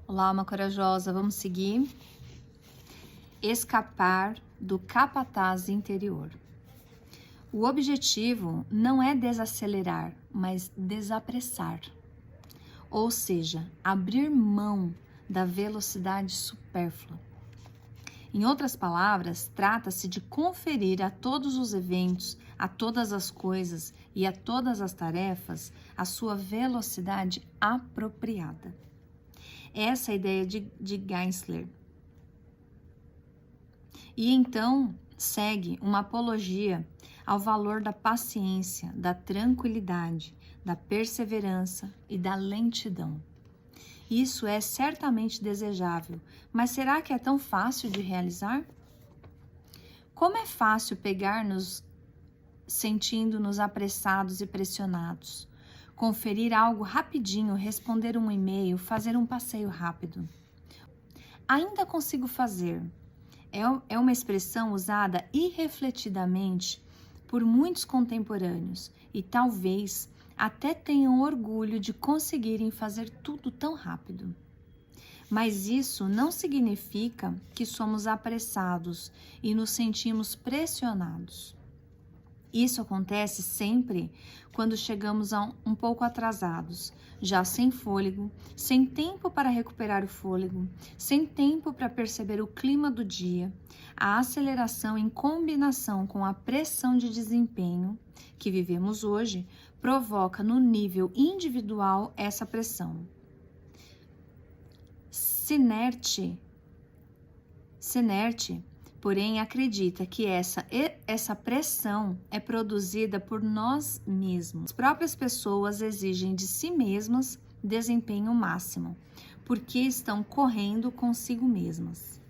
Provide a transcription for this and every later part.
Olá, alma corajosa, vamos seguir. Escapar do capataz interior. O objetivo não é desacelerar, mas desapressar. Ou seja, abrir mão da velocidade supérflua. Em outras palavras, trata-se de conferir a todos os eventos, a todas as coisas e a todas as tarefas a sua velocidade apropriada. Essa é a ideia de Geisler. E então segue uma apologia ao valor da paciência, da tranquilidade, da perseverança e da lentidão. Isso é certamente desejável, mas será que é tão fácil de realizar? Como é fácil pegar-nos sentindo-nos apressados e pressionados, conferir algo rapidinho, responder um e-mail, fazer um passeio rápido. Ainda consigo fazer. É uma expressão usada irrefletidamente por muitos contemporâneos e talvez até tenham orgulho de conseguirem fazer tudo tão rápido. Mas isso não significa que somos apressados e nos sentimos pressionados. Isso acontece sempre quando chegamos um pouco atrasados, já sem fôlego, sem tempo para recuperar o fôlego, sem tempo para perceber o clima do dia. A aceleração em combinação com a pressão de desempenho que vivemos hoje provoca no nível individual essa pressão. Sinerte, porém, acredita que essa pressão é produzida por nós mesmos. As próprias pessoas exigem de si mesmas desempenho máximo, porque estão correndo consigo mesmas.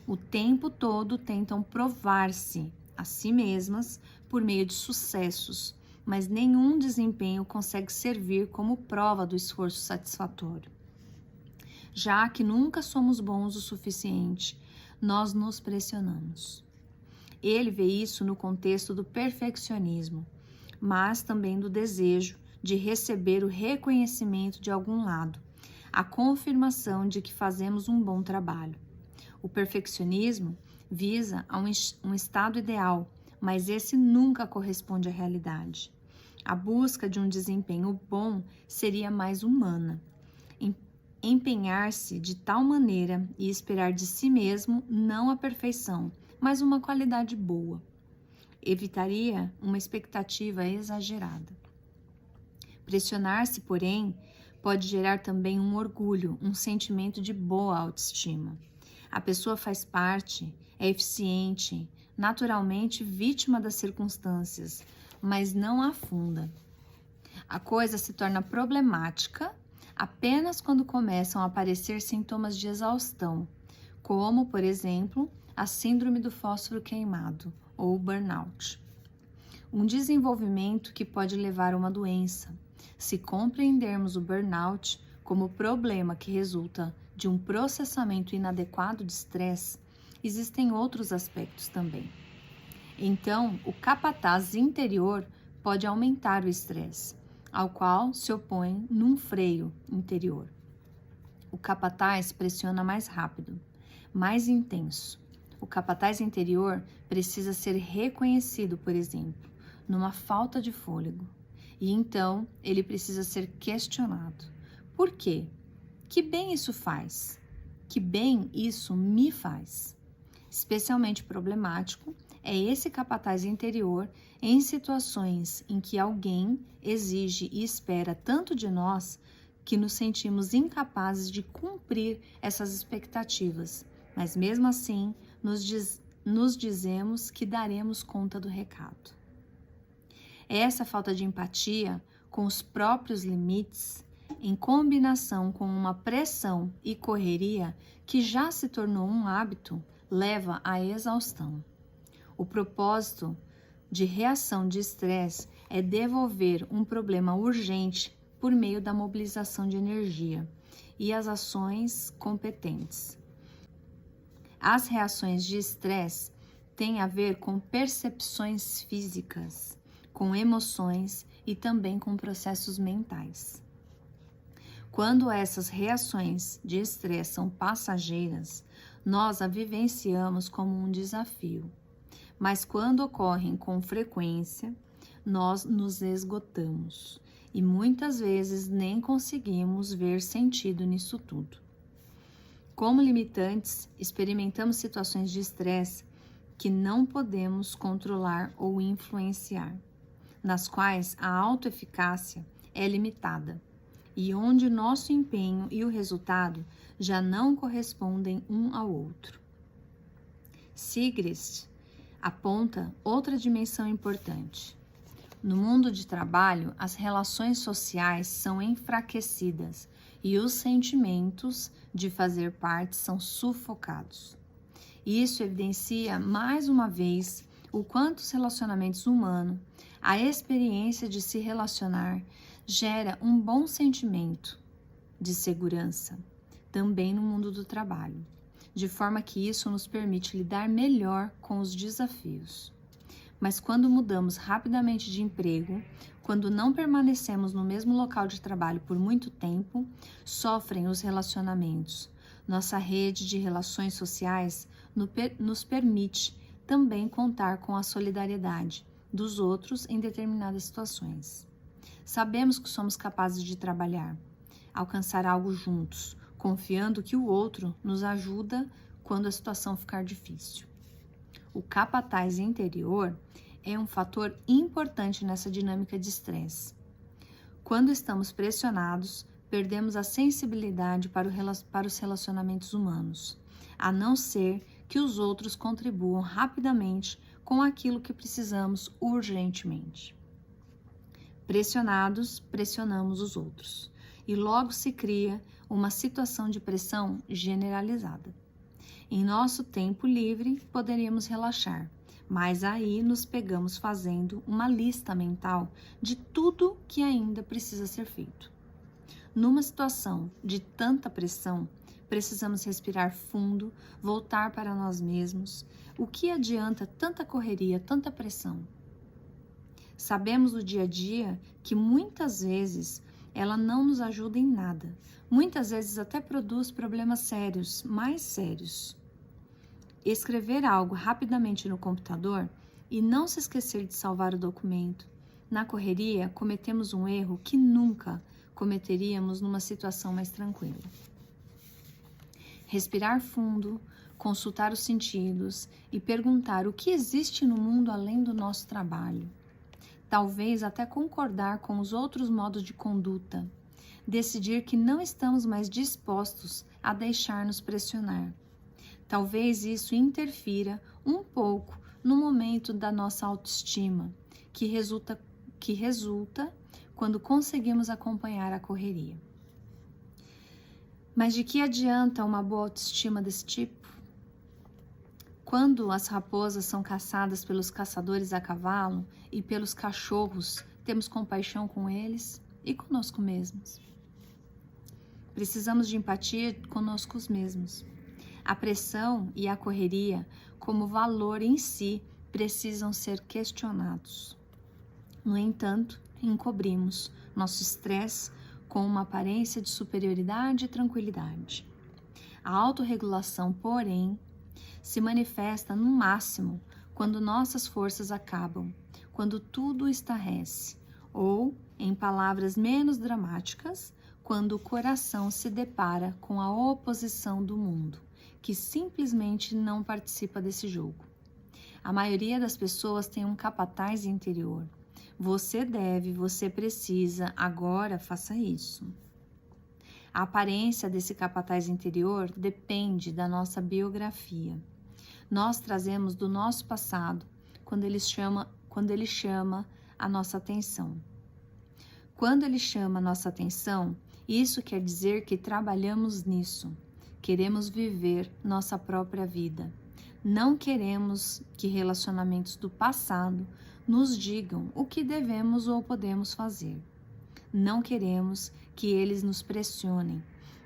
O tempo todo tentam provar-se a si mesmas por meio de sucessos, mas nenhum desempenho consegue servir como prova do esforço satisfatório. Já que nunca somos bons o suficiente, nós nos pressionamos. Ele vê isso no contexto do perfeccionismo, mas também do desejo de receber o reconhecimento de algum lado, a confirmação de que fazemos um bom trabalho. O perfeccionismo visa a um estado ideal, mas esse nunca corresponde à realidade. A busca de um desempenho bom seria mais humana. Empenhar-se de tal maneira e esperar de si mesmo não a perfeição, mas uma qualidade boa. Evitaria uma expectativa exagerada. Pressionar-se, porém, pode gerar também um orgulho, um sentimento de boa autoestima. A pessoa faz parte, é eficiente, naturalmente vítima das circunstâncias, mas não afunda. A coisa se torna problemática apenas quando começam a aparecer sintomas de exaustão, como, por exemplo, a síndrome do fósforo queimado ou burnout. Um desenvolvimento que pode levar a uma doença. Se compreendermos o burnout como problema que resulta de um processamento inadequado de estresse, existem outros aspectos também. Então, o capataz interior pode aumentar o estresse, ao qual se opõe num freio interior. O capataz pressiona mais rápido, mais intenso. O capataz interior precisa ser reconhecido, por exemplo, numa falta de fôlego. E então ele precisa ser questionado. Por quê? Que bem isso faz? Que bem isso me faz? Especialmente problemático é esse capataz interior em situações em que alguém exige e espera tanto de nós que nos sentimos incapazes de cumprir essas expectativas, mas mesmo assim nos dizemos que daremos conta do recado. Essa falta de empatia com os próprios limites, em combinação com uma pressão e correria que já se tornou um hábito, leva à exaustão. O propósito de reação de estresse é devolver um problema urgente por meio da mobilização de energia e as ações competentes. As reações de estresse têm a ver com percepções físicas, com emoções e também com processos mentais. Quando essas reações de estresse são passageiras, nós a vivenciamos como um desafio. Mas quando ocorrem com frequência, nós nos esgotamos e muitas vezes nem conseguimos ver sentido nisso tudo. Como limitantes, experimentamos situações de estresse que não podemos controlar ou influenciar, nas quais a autoeficácia é limitada e onde nosso empenho e o resultado já não correspondem um ao outro. Sigrist aponta outra dimensão importante. No mundo de trabalho, as relações sociais são enfraquecidas e os sentimentos de fazer parte são sufocados. Isso evidencia mais uma vez o quanto os relacionamentos humanos, a experiência de se relacionar, gera um bom sentimento de segurança, também no mundo do trabalho, de forma que isso nos permite lidar melhor com os desafios. Mas quando mudamos rapidamente de emprego, quando não permanecemos no mesmo local de trabalho por muito tempo, sofrem os relacionamentos. Nossa rede de relações sociais nos permite também contar com a solidariedade dos outros em determinadas situações. Sabemos que somos capazes de trabalhar, alcançar algo juntos, confiando que o outro nos ajuda quando a situação ficar difícil. O capataz interior é um fator importante nessa dinâmica de estresse. Quando estamos pressionados, perdemos a sensibilidade para os relacionamentos humanos, a não ser que os outros contribuam rapidamente com aquilo que precisamos urgentemente. Pressionados, pressionamos os outros, e logo se cria uma situação de pressão generalizada. Em nosso tempo livre, poderíamos relaxar, mas aí nos pegamos fazendo uma lista mental de tudo que ainda precisa ser feito. Numa situação de tanta pressão, precisamos respirar fundo, voltar para nós mesmos. O que adianta tanta correria, tanta pressão? Sabemos do dia a dia que muitas vezes ela não nos ajuda em nada. Muitas vezes até produz problemas sérios, mais sérios. Escrever algo rapidamente no computador e não se esquecer de salvar o documento. Na correria, cometemos um erro que nunca cometeríamos numa situação mais tranquila. Respirar fundo, consultar os sentidos e perguntar o que existe no mundo além do nosso trabalho. Talvez até concordar com os outros modos de conduta. Decidir que não estamos mais dispostos a deixar-nos pressionar. Talvez isso interfira um pouco no momento da nossa autoestima, que resulta quando conseguimos acompanhar a correria. Mas de que adianta uma boa autoestima desse tipo? Quando as raposas são caçadas pelos caçadores a cavalo e pelos cachorros, temos compaixão com eles e conosco mesmos. Precisamos de empatia conosco mesmos. A pressão e a correria, como valor em si, precisam ser questionados. No entanto, encobrimos nosso estresse com uma aparência de superioridade e tranquilidade. A autorregulação, porém, se manifesta no máximo quando nossas forças acabam, quando tudo estarrece, ou, em palavras menos dramáticas, quando o coração se depara com a oposição do mundo, que simplesmente não participa desse jogo. A maioria das pessoas tem um capataz interior. Você deve, você precisa, agora faça isso. A aparência desse capataz interior depende da nossa biografia. Nós trazemos do nosso passado quando ele chama a nossa atenção. Quando ele chama a nossa atenção, isso quer dizer que trabalhamos nisso. Queremos viver nossa própria vida. Não queremos que relacionamentos do passado nos digam o que devemos ou podemos fazer. Não queremos que eles nos pressionem,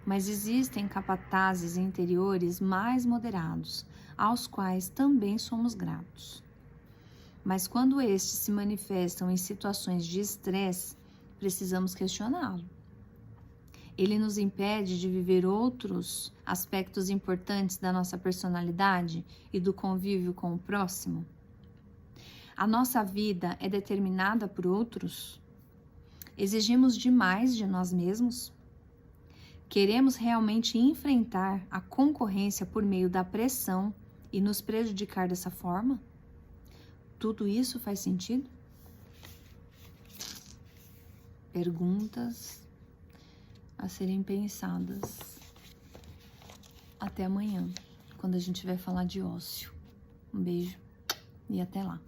mas existem capatazes interiores mais moderados, aos quais também somos gratos. Mas quando estes se manifestam em situações de estresse, precisamos questioná-lo. Ele nos impede de viver outros aspectos importantes da nossa personalidade e do convívio com o próximo? A nossa vida é determinada por outros? Exigimos demais de nós mesmos? Queremos realmente enfrentar a concorrência por meio da pressão e nos prejudicar dessa forma? Tudo isso faz sentido? Perguntas a serem pensadas. Até amanhã, quando a gente vai falar de ócio. Um beijo e até lá.